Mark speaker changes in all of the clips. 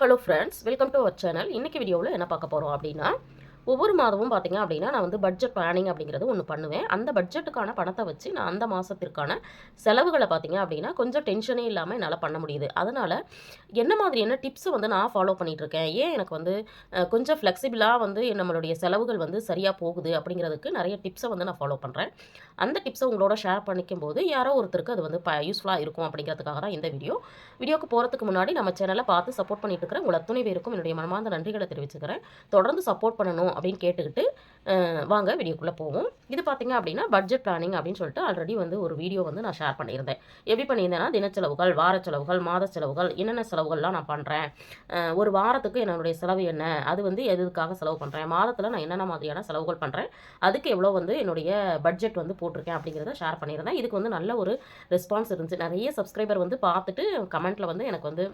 Speaker 1: Hello friends, welcome to our channel. இன்றைக்கி வீடியோவில் என்ன பார்க்க போகிறோம் அப்படின்னா, ஒவ்வொரு மாதமும் பார்த்தீங்க அப்படின்னா நான் வந்து பட்ஜெட் பிளானிங் அப்படிங்கிறது ஒன்று பண்ணுவேன். அந்த பட்ஜெட்டுக்கான பணத்தை வச்சு நான் அந்த மாதத்திற்கான செலவுகளை பார்த்தீங்க அப்படின்னா கொஞ்சம் டென்ஷனே இல்லாமல் என்னால் பண்ண முடியுது. அதனால் என்ன மாதிரியான டிப்ஸை வந்து நான் ஃபாலோ பண்ணிகிட்ருக்கேன், ஏன் எனக்கு வந்து கொஞ்சம் ஃப்ளெக்சிபிளாக வந்து நம்மளுடைய செலவுகள் வந்து சரியாக போகுது அப்படிங்கிறதுக்கு நிறைய டிப்ஸை வந்து நான் ஃபாலோ பண்ணுறேன். அந்த டிப்ஸை உங்களோட ஷேர் பண்ணிக்கும் போது யாரோ ஒருத்தருக்கு அது வந்து யூஸ்ஃபுல்லாக இருக்கும் அப்படிங்கிறதுக்காக தான் இந்த வீடியோக்கு போகிறதுக்கு முன்னாடி நம்ம சேனலை பார்த்து சப்போர்ட் பண்ணிட்டு இருக்கிற உங்கள் அத்துணை பேருக்கும் என்னுடைய மனமார்ந்த நன்றிகளை தெரிவிச்சுக்கிறேன். தொடர்ந்து சப்போர்ட் பண்ணணும் அப்படின்னு கேட்டுக்கிட்டு வாங்க வீடியோக்குள்ளே போவோம். இது பார்த்தீங்க அப்படின்னா பட்ஜெட் பிளானிங் அப்படின்னு சொல்லிட்டு ஆல்ரெடி வந்து ஒரு வீடியோ வந்து நான் ஷேர் பண்ணியிருந்தேன். எப்படி பண்ணியிருந்தேன்னா, தினச்செலவுகள், வார செலவுகள், மாத செலவுகள், என்னென்ன செலவுகள்லாம் நான் பண்ணுறேன், ஒரு வாரத்துக்கு என்னுடைய செலவு என்ன, அது வந்து எதுக்காக செலவு பண்ணுறேன், மாதத்தில் நான் என்னென்ன மாதிரியான செலவுகள் பண்ணுறேன், அதுக்கு எவ்வளோ வந்து என்னுடைய பட்ஜெட் வந்து போட்டிருக்கேன் அப்படிங்கிறத ஷேர் பண்ணியிருந்தேன். இதுக்கு வந்து நல்ல ஒரு ரெஸ்பான்ஸ் இருந்துச்சு. நிறைய சப்ஸ்கிரைபர் வந்து பார்த்துட்டு கமெண்ட்டில் வந்து எனக்கு வந்து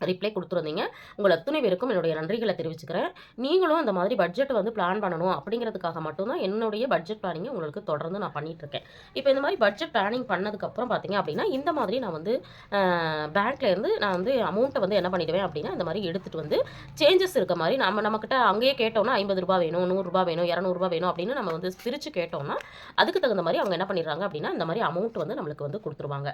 Speaker 1: ரிப்ளை கொடுத்துருந்தீங்க. உங்கள் அத்துணை பேருக்கும் என்னுடைய நன்றிகளை தெரிவிச்சுக்கிறேன். நீங்களும் இந்த மாதிரி பட்ஜெட் வந்து பிளான் பண்ணணும் அப்படிங்கிறதுக்காக மட்டும்தான் என்னுடைய பட்ஜெட் பிளானிங்கை உங்களுக்கு தொடர்ந்து நான் பண்ணிகிட்ருக்கேன். இப்போ இந்த மாதிரி பட்ஜெட் பிளானிங் பண்ணதுக்கப்புறம் பார்த்தீங்க அப்படின்னா, இந்த மாதிரி நான் வந்து பேங்க்லேருந்து நான் வந்து அமௌண்ட்டை வந்து என்ன பண்ணிடுவேன் அப்படின்னா, இந்த மாதிரி எடுத்துகிட்டு வந்து சேஞ்சஸ் இருக்க மாதிரி நம்மக்கிட்ட அங்கேயே கேட்டோம்னா ₹50 வேணும், ₹100 வேணும், ₹200 வேணும் அப்படின்னு நம்ம வந்து பிரித்து கேட்டோம்னா, அதுக்கு தகுந்த மாதிரி அவங்க என்ன பண்ணிடுறாங்க அப்படின்னா, இந்த மாதிரி அமௌண்ட் வந்து நம்மளுக்கு வந்து கொடுத்துருவாங்க.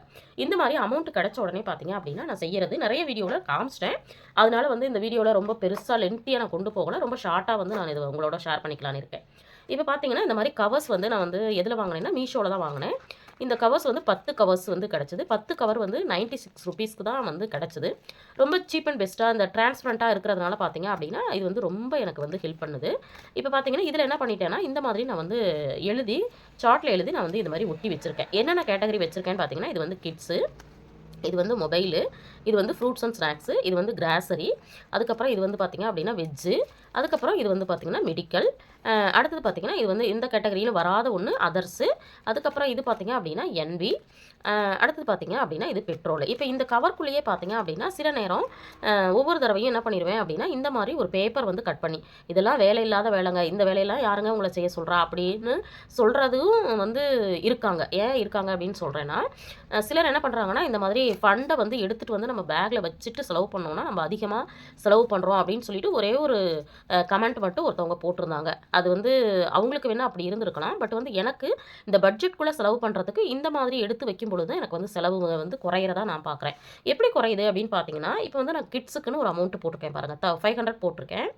Speaker 1: இந்த மாதிரி அமௌண்ட் கிடைச்ச உடனே பார்த்தீங்க அப்படின்னா, நான் செய்கிறது நிறைய வீடியோவில் காமிச்சிட்டேன். அதனால வந்து இந்த வீடியோவில் ரொம்ப பெருசாக லென்த்தியாக நான் கொண்டு போகல. ரொம்ப ஷார்ட்டாக வந்து நான் இதை உங்களோட ஷேர் பண்ணிக்கலான்னு இருக்கேன். இப்போ பார்த்தீங்கன்னா, இந்த மாதிரி கவர்ஸ் வந்து நான் வந்து எதில் வாங்கினேன்னா, மீஷோவில் தான் வாங்கினேன். இந்த கவர்ஸ் வந்து 10 கவர்ஸ் வந்து கிடச்சிது. 10 கவர் வந்து ₹96 தான் வந்து கிடச்சிது. ரொம்ப சீப் அண்ட் பெஸ்ட்டாக இந்த டிரான்ஸ்பரண்ட்டாக இருக்கிறதுனால பார்த்தீங்க அப்படின்னா, இது வந்து ரொம்ப எனக்கு வந்து ஹெல்ப் பண்ணுது. இப்போ பார்த்தீங்கன்னா, இதில் என்ன பண்ணிட்டேன்னா, இந்த மாதிரி நான் வந்து எழுதி சார்ட்டில் எழுதி நான் வந்து இது மாதிரி ஒட்டி வச்சுருக்கேன். என்னென்ன கேட்டகரி வச்சுருக்கேன்னு பார்த்தீங்கன்னா, இது வந்து கிட்ஸு, இது வந்து மொபைலு, இது வந்து ஃப்ரூட்ஸ் அண்ட் ஸ்நாக்ஸு, இது வந்து கிராசரி, அதுக்கப்புறம் இது வந்து பார்த்திங்க அப்படின்னா வெஜ்ஜு, அதுக்கப்புறம் இது வந்து பார்த்திங்கன்னா மெடிக்கல், அடுத்தது பார்த்திங்கன்னா இது வந்து இந்த கேட்டகரியில் வராத ஒன்று அதர்ஸு, அதுக்கப்புறம் இது பார்த்திங்க அப்படின்னா என்வி, அடுத்தது பார்த்திங்க அப்படின்னா இது பெட்ரோல். இப்போ இந்த கவர்க்குள்ளேயே பார்த்திங்க அப்படின்னா சில நேரம் ஒவ்வொரு தடவையும் என்ன பண்ணிடுவேன் அப்படின்னா, இந்த மாதிரி ஒரு பேப்பர் வந்து கட் பண்ணி, இதெல்லாம் வேலை இல்லாத வேலைங்க, இந்த வேலையெல்லாம் யாருங்க உங்களை செய்ய சொல்கிறா அப்படின்னு சொல்கிறதும் வந்து இருக்காங்க. ஏன் இருக்காங்க அப்படின்னு சொல்கிறேன்னா, சிலர் என்ன பண்ணுறாங்கன்னா, இந்த மாதிரி ஃபண்டை வந்து எடுத்துகிட்டு வந்து நம்ம பேக்கில் வச்சுட்டு செலவு பண்ணோன்னா நம்ம அதிகமாக செலவு பண்ணுறோம் அப்படின்னு சொல்லிட்டு ஒரே ஒரு கமெண்ட் மட்டும் ஒருத்தவங்க போட்டிருந்தாங்க. அது வந்து அவங்களுக்கு வேணால் அப்படி இருந்திருக்கலாம். பட் வந்து எனக்கு இந்த பட்ஜெட்குள்ளே செலவு பண்ணுறதுக்கு இந்த மாதிரி எடுத்து வைக்கும் பொழுது எனக்கு வந்து செலவு வந்து குறையிறதா நான் பார்க்குறேன். எப்படி குறையுது அப்படின்னு பார்த்தீங்கன்னா, இப்போ வந்து நான் கிட்ஸுக்குன்னு ஒரு அமௌண்ட் போட்டிருக்கேன் பாருங்கள், 500 போட்டிருக்கேன்.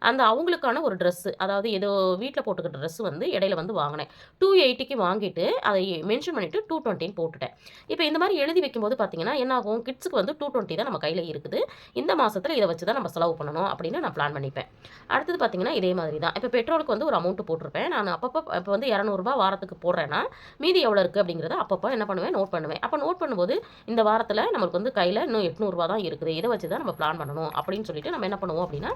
Speaker 1: அந்த அவங்களுக்கான ஒரு ட்ரெஸ்ஸு, அதாவது ஏதோ வீட்டில் போட்டுக்கிற ட்ரெஸ்ஸு வந்து இடையில வந்து வாங்கினேன். 280க்கு வாங்கிட்டு அதை மென்ஷன் பண்ணிவிட்டு 220 போட்டுட்டேன். இப்போ இந்த மாதிரி எழுதி வைக்கும்போது பார்த்தீங்கன்னா என்ன ஆகும், கிட்ஸுக்கு வந்து 220 தான் நம்ம கையில் இருக்குது, இந்த மாதத்தில் இதை வச்சு தான் நம்ம செலவு பண்ணணும் அப்படின்னு நான் பிளான் பண்ணிப்பேன். அடுத்தது பார்த்தீங்கன்னா இதே மாதிரி தான். இப்போ பெட்ரோலுக்கு வந்து ஒரு அமௌண்ட் போட்டிருப்பேன். நான் அப்பப்போ இப்போ வந்து ₹200 வாரத்துக்கு போடுறேன்னா மீதி எவ்வளோ இருக்குது அப்படிங்கிறத அப்பப்போ என்ன பண்ணுவேன், நோட் பண்ணுவேன். அப்போ நோட் பண்ணும்போது இந்த வாரத்தில் நம்மளுக்கு வந்து கையில் இன்னும் ₹800 தான் இருக்குது, இதை வச்சு தான் நம்ம பிளான் பண்ணணும் அப்படின்னு சொல்லிட்டு நம்ம என்ன பண்ணுவோம் அப்படின்னா,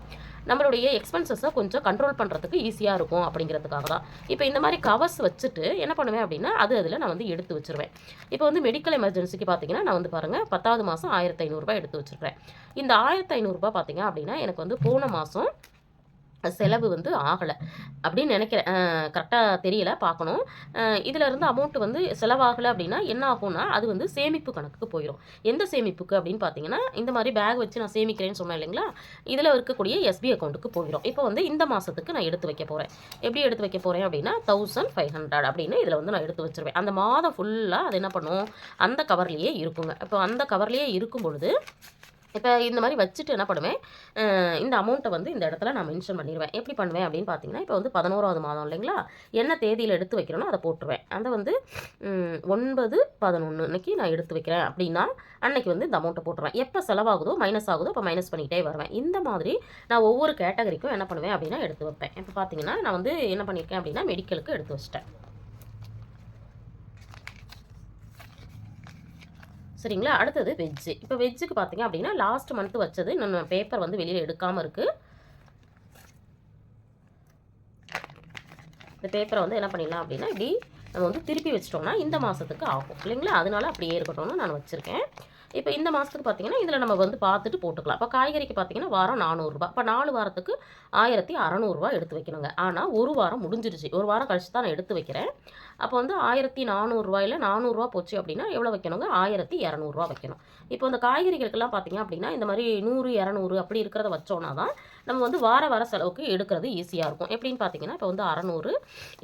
Speaker 1: நம்மளுடைய எக்ஸ்பென்சஸை கொஞ்சம் கண்ட்ரோல் பண்ணுறதுக்கு ஈஸியாக இருக்கும் அப்படிங்கிறதுக்காக தான். இப்போ இந்த மாதிரி கவர்ஸ் வச்சுட்டு என்ன பண்ணுவேன் அப்படின்னா, அதில் நான் வந்து எடுத்து வச்சுருவேன். இப்போ வந்து மெடிக்கல் எமர்ஜென்சிக்கு பார்த்தீங்கன்னா நான் வந்து பாருங்கள் 10வது மாதம் ₹1500 எடுத்து வச்சுருக்கேன். இந்த ₹1500 பார்த்தீங்க அப்படின்னா எனக்கு வந்து போன மாதம் செலவு வந்து ஆகலை அப்படின்னு நினைக்கிறேன். கரெக்டாக தெரியல, பார்க்கணும். இதில் இருந்து அமௌண்ட் வந்து செலவாகலை அப்படின்னா என்ன ஆகும்னா, அது வந்து சேமிப்பு கணக்குக்கு போயிடும். எந்த சேமிப்புக்கு அப்படின்னு பார்த்தீங்கன்னா, இந்த மாதிரி பேக் வச்சு நான் சேமிக்கிறேன்னு சொன்னேன் இல்லைங்களா, இதில் இருக்கக்கூடிய எஸ்பி அக்கௌண்ட்டுக்கு போயிடும். இப்போ வந்து இந்த மாதத்துக்கு நான் எடுத்து வைக்க போகிறேன். எப்படி எடுத்து வைக்க போகிறேன் அப்படின்னா 1500 அப்படின்னு இதில் வந்து நான் எடுத்து வச்சுருவேன். அந்த மாதம் ஃபுல்லாக அது என்ன பண்ணும், அந்த கவர்லேயே இருக்குங்க. இப்போ அந்த கவர்லேயே இருக்கும் பொழுது இப்போ இந்த மாதிரி வச்சுட்டு என்ன பண்ணுவேன், இந்த அமௌண்ட்டை வந்து இந்த இடத்துல நான் மென்ஷன் பண்ணிடுவேன். எப்படி பண்ணுவேன் அப்படின்னு பார்த்தீங்கன்னா, இப்போ வந்து 11வது மாதம் இல்லைங்களா, என்ன தேதியில் எடுத்து வைக்கிறேனோ அதை போட்டுருவேன். அதை வந்து 9/11 அன்னைக்கு நான் எடுத்து வைக்கிறேன் அப்படின்னா அன்னைக்கு வந்து இந்த அமௌண்ட்டை போட்டுருவேன். எப்போ செலவாகுதோ மைனஸ் ஆகுதோ அப்போ மைனஸ் பண்ணிகிட்டே வருவேன். இந்த மாதிரி நான் ஒவ்வொரு கேட்டகரிக்கும் என்ன பண்ணுவேன் அப்படின்னா எடுத்து வைப்பேன். இப்போ பார்த்தீங்கன்னா நான் வந்து என்ன பண்ணியிருக்கேன் அப்படின்னா மெடிக்கலுக்கு எடுத்து வச்சிட்டேன். சரிங்களா. அடுத்தது வெஜ்ஜு. இப்போ வெஜ்ஜுக்கு பார்த்தீங்க அப்படின்னா லாஸ்ட் மந்த் வச்சது இன்னும் பேப்பர் வந்து வெளியில் எடுக்காமல் இருக்குது. இந்த பேப்பரை வந்து என்ன பண்ணிடலாம் அப்படின்னா இப்படி நம்ம வந்து திருப்பி வச்சிட்டோம்னா இந்த மாதத்துக்கு ஆகும் இல்லைங்களா, அதனால அப்படியே இருக்கட்டும்னு நான் வச்சுருக்கேன். இப்போ இந்த மாதத்துக்கு பார்த்தீங்கன்னா இதில் நம்ம வந்து பார்த்துட்டு போட்டுக்கலாம். இப்போ காய்கறிக்கு பார்த்தீங்கன்னா வாரம் ரூ. 400. இப்போ 4 வாரத்துக்கு ரூ. 1600 எடுத்து வைக்கணுங்க. ஆனால் ஒரு வாரம் முடிஞ்சிருச்சு. ஒரு வாரம் கழிச்சு தான் நான் எடுத்து வைக்கிறேன். அப்போ வந்து ரூ. 1400ல் ரூ. 400 போச்சு அப்படின்னா எவ்வளோ வைக்கணுங்க? ரூ. 1200 வைக்கணும். இப்போ இந்த காய்கறிகளுக்கெல்லாம் பார்த்தீங்க அப்படின்னா இந்த மாதிரி 100, 200 அப்படி இருக்கிறத வச்சோன்னா தான் நம்ம வந்து வார வார செலவுக்கு எடுக்கிறது ஈஸியாக இருக்கும். எப்படின்னு பார்த்தீங்கன்னா இப்போ வந்து 600,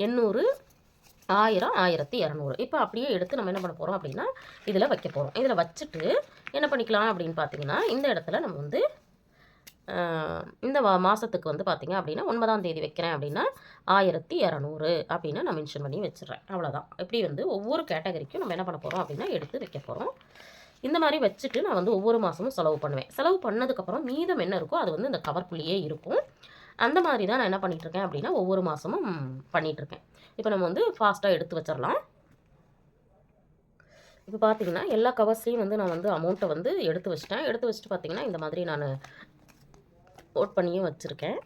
Speaker 1: 800, 1000, 1200 இப்போ அப்படியே எடுத்து நம்ம என்ன பண்ண போகிறோம் அப்படின்னா இதில் வைக்க போகிறோம். இதில் வச்சுட்டு என்ன பண்ணிக்கலாம் அப்படின்னு பார்த்தீங்கன்னா இந்த இடத்துல நம்ம வந்து இந்த மாதத்துக்கு வந்து பார்த்தீங்க அப்படின்னா 9ஆம் தேதி வைக்கிறேன் அப்படின்னா 1200 அப்படின்னு நான் மென்ஷன் பண்ணி வச்சிடுறேன். அவ்வளோதான். இப்படி வந்து ஒவ்வொரு கேட்டகரிக்கும் நம்ம என்ன பண்ண போகிறோம் அப்படின்னா எடுத்து வைக்க போகிறோம். இந்த மாதிரி வச்சுட்டு நான் வந்து ஒவ்வொரு மாதமும் செலவு பண்ணுவேன். செலவு பண்ணதுக்கப்புறம் மீதம் என்ன இருக்கோ அது வந்து இந்த கவர்க்குள்ளேயே இருக்கும். அந்த மாதிரி தான் நான் என்ன பண்ணிகிட்ருக்கேன் அப்படின்னா ஒவ்வொரு மாதமும் பண்ணிகிட்ருக்கேன். இப்போ நம்ம வந்து ஃபாஸ்ட்டாக எடுத்து வச்சிடலாம். இப்போ பார்த்தீங்கன்னா எல்லா கவர்ஸ்லேயும் வந்து நான் வந்து அமௌண்ட்டை வந்து எடுத்து வச்சுட்டேன். எடுத்து வச்சுட்டு பார்த்தீங்கன்னா இந்த மாதிரி நான் நோட் பண்ணியும் வச்சுருக்கேன்.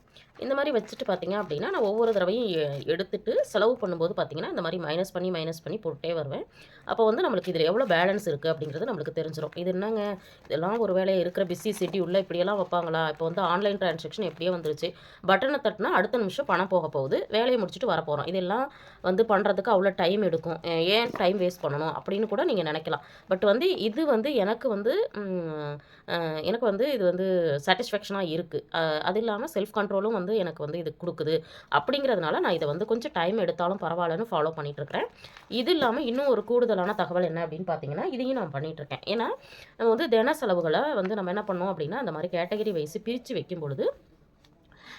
Speaker 1: இந்த மாதிரி வச்சுட்டு பார்த்தீங்க அப்படின்னா நான் ஒவ்வொரு தடவையும் எடுத்துட்டு செலவு பண்ணும்போது பார்த்தீங்கன்னா இந்த மாதிரி மைனஸ் பண்ணி போட்டுட்டே வருவேன். அப்போ வந்து நம்மளுக்கு இதில் எவ்வளோ பேலன்ஸ் இருக்குது அப்படிங்கிறது நம்மளுக்கு தெரிஞ்சிடும். இது என்னங்க இதெல்லாம் ஒரு வேலை இருக்கிற பிஸி ஷெட்யூலில் இப்படியெல்லாம் வைப்பாங்களா? இப்போ வந்து ஆன்லைன் ட்ரான்சாக்ஷன் எப்படியே வந்துருச்சு. பட்டனை தட்டினா அடுத்த நிமிஷம் பணம் போக போகுது. வேலையை முடிச்சுட்டு வரப்போகிறோம். இதெல்லாம் வந்து பண்ணுறதுக்கு அவ்வளோ டைம் எடுக்கும். ஏன் டைம் வேஸ்ட் பண்ணணும் அப்படின்னு கூட நீங்கள் நினைக்கலாம். பட் வந்து இது வந்து எனக்கு வந்து இது வந்து சாட்டிஸ்ஃபேக்ஷனாக இருக்குது. அது இல்லாமல் செல்ஃப் கண்ட்ரோலும் வந்து எனக்கு வந்து இது கொடுக்குது. அப்படிங்கிறதுனால நான் இதை வந்து கொஞ்சம் டைம் எடுத்தாலும் பரவாயில்லன்னு ஃபாலோ பண்ணிகிட்ருக்கிறேன். இது இல்லாமல் இன்னும் ஒரு கூடுதலான தகவல் என்ன அப்படின்னு பார்த்தீங்கன்னா இதையும் நான் பண்ணிகிட்ருக்கேன். ஏன்னா நம்ம வந்து தின செலவுகளை வந்து நம்ம என்ன பண்ணோம் அப்படின்னா அந்த மாதிரி கேட்டகரி வைஸ் பிரித்து வைக்கும் பொழுது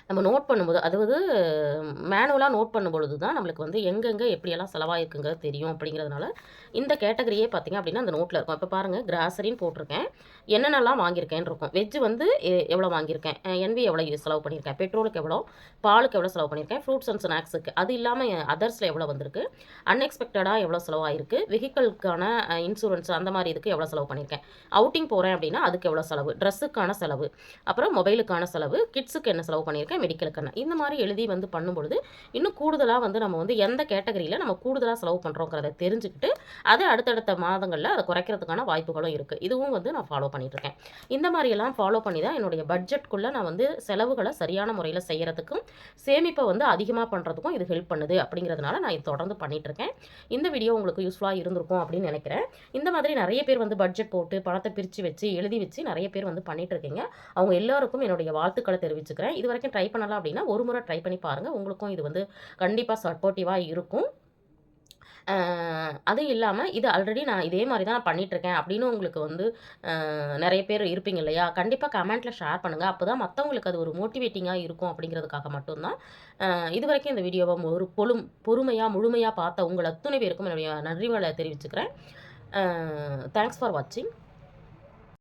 Speaker 1: நம்ம நோட் பண்ணும்போது அதாவது மேனுவலாக நோட் பண்ணும்பொழுது தான் நம்மளுக்கு வந்து எங்கெங்கே எப்படியெல்லாம் செலவாயிருக்குங்கிறது தெரியும். அப்படிங்கிறதுனால இந்த கேட்டகரியே பார்த்தீங்க அப்படின்னா அந்த நோட்டில் இருக்கும். இப்போ பாருங்கள் கிராசரின்னு போட்டிருக்கேன். என்னென்னலாம் வாங்கியிருக்கேன்னு இருக்கும். வெஜ்ஜு வந்து எவ்வளோ வாங்கியிருக்கேன், என்வி எவ்வளோ செலவு பண்ணியிருக்கேன், பெட்ரோலுக்கு எவ்வளோ, பாலுக்கு எவ்வளோ செலவு பண்ணியிருக்கேன், ஃப்ரூட்ஸ் அண்ட் ஸ்நாக்ஸுக்கு அது இல்லாமல் அதர்ஸில் எவ்வளோ வந்திருக்கு, அன்எக்ஸ்பெக்டடாக எவ்வளோ செலவாயிருக்கு, வெஹிக்கலுக்கான இன்சூரன்ஸ் அந்த மாதிரி இதுக்கு எவ்வளோ செலவு பண்ணியிருக்கேன், அவுட்டிங் போகிறேன் அப்படின்னா அதுக்கு எவ்வளோ செலவு, ட்ரெஸ்ஸுக்கான செலவு, அப்புறம் மொபைலுக்கான செலவு, கிட்ஸுக்கு என்ன செலவு பண்ணியிருக்கேன், மெடிக்கலுக்கான இந்த மாதிரி எழுதி வந்து பண்ணும்பொழுது இன்னும் கூடுதலாக வந்து நம்ம வந்து எந்த கேட்டகரியில் நம்ம கூடுதலாக செலவு பண்ணுறோங்கிறத தெரிஞ்சுக்கிட்டு அதை அடுத்தடுத்த மாதங்களில் அதை குறைக்கிறதுக்கான வாய்ப்புகளும் இருக்குது. இதுவும் வந்து நான் ஃபாலோ பண்ணிகிட்ருக்கேன். இந்த மாதிரியெல்லாம் ஃபாலோ பண்ணி தான் என்னுடைய பட்ஜெட்குள்ளே நான் வந்து செலவுகளை சரியான முறையில் செய்கிறதுக்கும் சேமிப்பை வந்து அதிகமாக பண்ணுறதுக்கும் இது ஹெல்ப் பண்ணுது. அப்படிங்கிறதுனால நான் இது தொடர்ந்து பண்ணிகிட்ருக்கேன். இந்த வீடியோ உங்களுக்கு யூஸ்ஃபுல்லாக இருந்திருக்கும் அப்படின்னு நினைக்கிறேன். இந்த மாதிரி நிறைய பேர் வந்து பட்ஜெட் போட்டு பணத்தை பிரித்து வச்சு எழுதி வச்சு நிறைய பேர் வந்து பண்ணிகிட்ருக்கீங்க. அவங்க எல்லாருக்கும் என்னுடைய வாழ்த்துக்களை தெரிவிச்சுக்கிறேன். இது வரைக்கும் ட்ரை பண்ணலாம் அப்படின்னா ஒரு முறை ட்ரை பண்ணி பாருங்கள். உங்களுக்கும் இது வந்து கண்டிப்பாக சப்போர்ட்டிவாக இருக்கும். அதுவும் இல்லாமல் இது ஆல்ரெடி நான் இதே மாதிரி தான் நான் பண்ணிகிட்ருக்கேன் அப்படின்னு உங்களுக்கு வந்து நிறைய பேர் இருப்பீங்க இல்லையா? கண்டிப்பாக கமெண்ட்டில் ஷேர் பண்ணுங்கள். அப்போ தான் மற்றவங்களுக்கு அது ஒரு மோட்டிவேட்டிங்காக இருக்கும். அப்படிங்கிறதுக்காக மட்டும்தான் இது வரைக்கும் இந்த வீடியோவை ஒரு பொறுமையாக முழுமையாக பார்த்த உங்கள் அத்துணை பேருக்கும் என்னுடைய நன்றிகளை தெரிவிச்சுக்கிறேன். தேங்க்ஸ் ஃபார் வாட்சிங்.